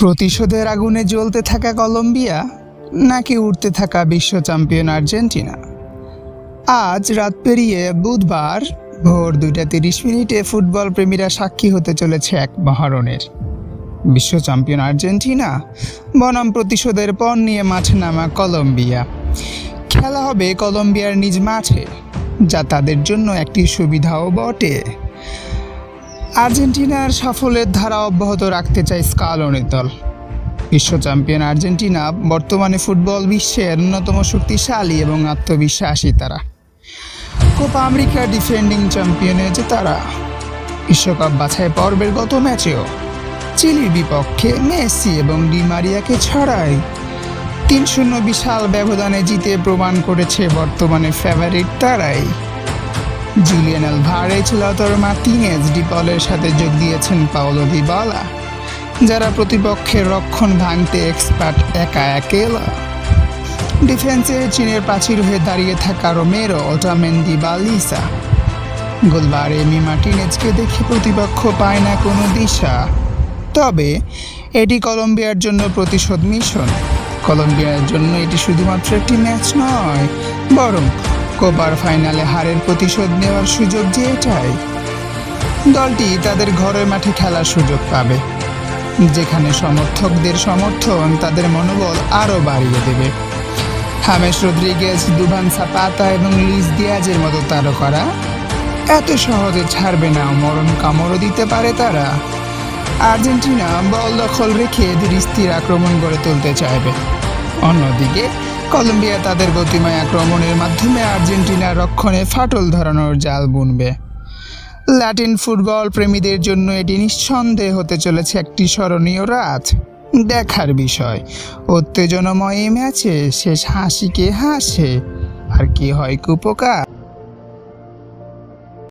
প্রতিশোধের আগুনে জ্বলতে থাকা কলম্বিয়া নাকি উঠতে থাকা বিশ্ব চ্যাম্পিয়ন আর্জেন্টিনা? আজ রাত পেরিয়ে বুধবার ভোর 2:30 ফুটবল প্রেমীরা সাক্ষী হতে চলেছে এক মহারণের। বিশ্ব চ্যাম্পিয়ন আর্জেন্টিনা বনাম প্রতিশোধের পণ নিয়ে মাঠে নামা কলম্বিয়া। খেলা হবে কলম্বিয়ার নিজ মাঠে, যা তাদের জন্য একটি সুবিধাও বটে। আর্জেন্টিনার সাফল্যের ধারা অব্যাহত রাখতে চায় স্কালোনির দল। বিশ্ব চ্যাম্পিয়ন আর্জেন্টিনা বর্তমানে ফুটবল বিশ্বের অন্যতম শক্তিশালী এবং আত্মবিশ্বাসী তারা। কোপা আমেরিকার ডিফেন্ডিং চ্যাম্পিয়নের যে তারা। বিশ্বকাপ বাছাই পর্বের গত ম্যাচেও চিলির বিপক্ষে মেসি এবং ডি মারিয়াকে ছাড়াই 3-0 বিশাল ব্যবধানে জিতে প্রমাণ করেছে বর্তমানে ফেভারিট তারাই। Julian Alvarez, Lautaro Martinez, D পলের সাথে যোগ দিয়েছেন পাওলো দিবালা, যারা প্রতিপক্ষের রক্ষণ ভাঙতে এক্সপার্ট একেলা। ডিফেন্সে চীনের প্রাচীর হয়ে দাঁড়িয়ে থাকা রোমেরো, ওটামেন্দি বা লিসা। গোলবার এমি মার্টিনেজকে দেখে প্রতিপক্ষ পায় না কোনো দিশা। তবে এটি কলম্বিয়ার জন্য প্রতিশোধ মিশন। কলম্বিয়ার জন্য এটি শুধুমাত্র একটি ম্যাচ নয়, বরং কোপার ফাইনালে হারের প্রতিশোধ নেওয়ার সুযোগ যে এটাই। দলটি তাদের ঘরের মাঠে খেলার সুযোগ পাবে, যেখানে সমর্থকদের সমর্থন তাদের মনোবল আরও বাড়িয়ে দেবে। হামেস রদ্রিগেজ, দুভান সাপাতা এবং লুইস দিয়াজের মতো তারকারা এত সহজে ছাড়বে না, মরণ কামড়ও দিতে পারে তারা। আর্জেন্টিনা বল দখল রেখে ধীরস্থির আক্রমণ গড়ে তুলতে চাইবে। অন্যদিকে কলম্বিয়া তাদের গতিময় আক্রমণের মাধ্যমে আর্জেন্টিনার রক্ষণে ফাটল ধরানোর জাল বুনবে। ল্যাটিন ফুটবল প্রেমীদের জন্য এটি নিঃসন্দেহে হতে চলেছে একটি স্মরণীয় রাত। দেখার বিষয়, উত্তেজনাময় এই ম্যাচে শেষ হাসি কে হাসে আর কে হয় কুপোকা।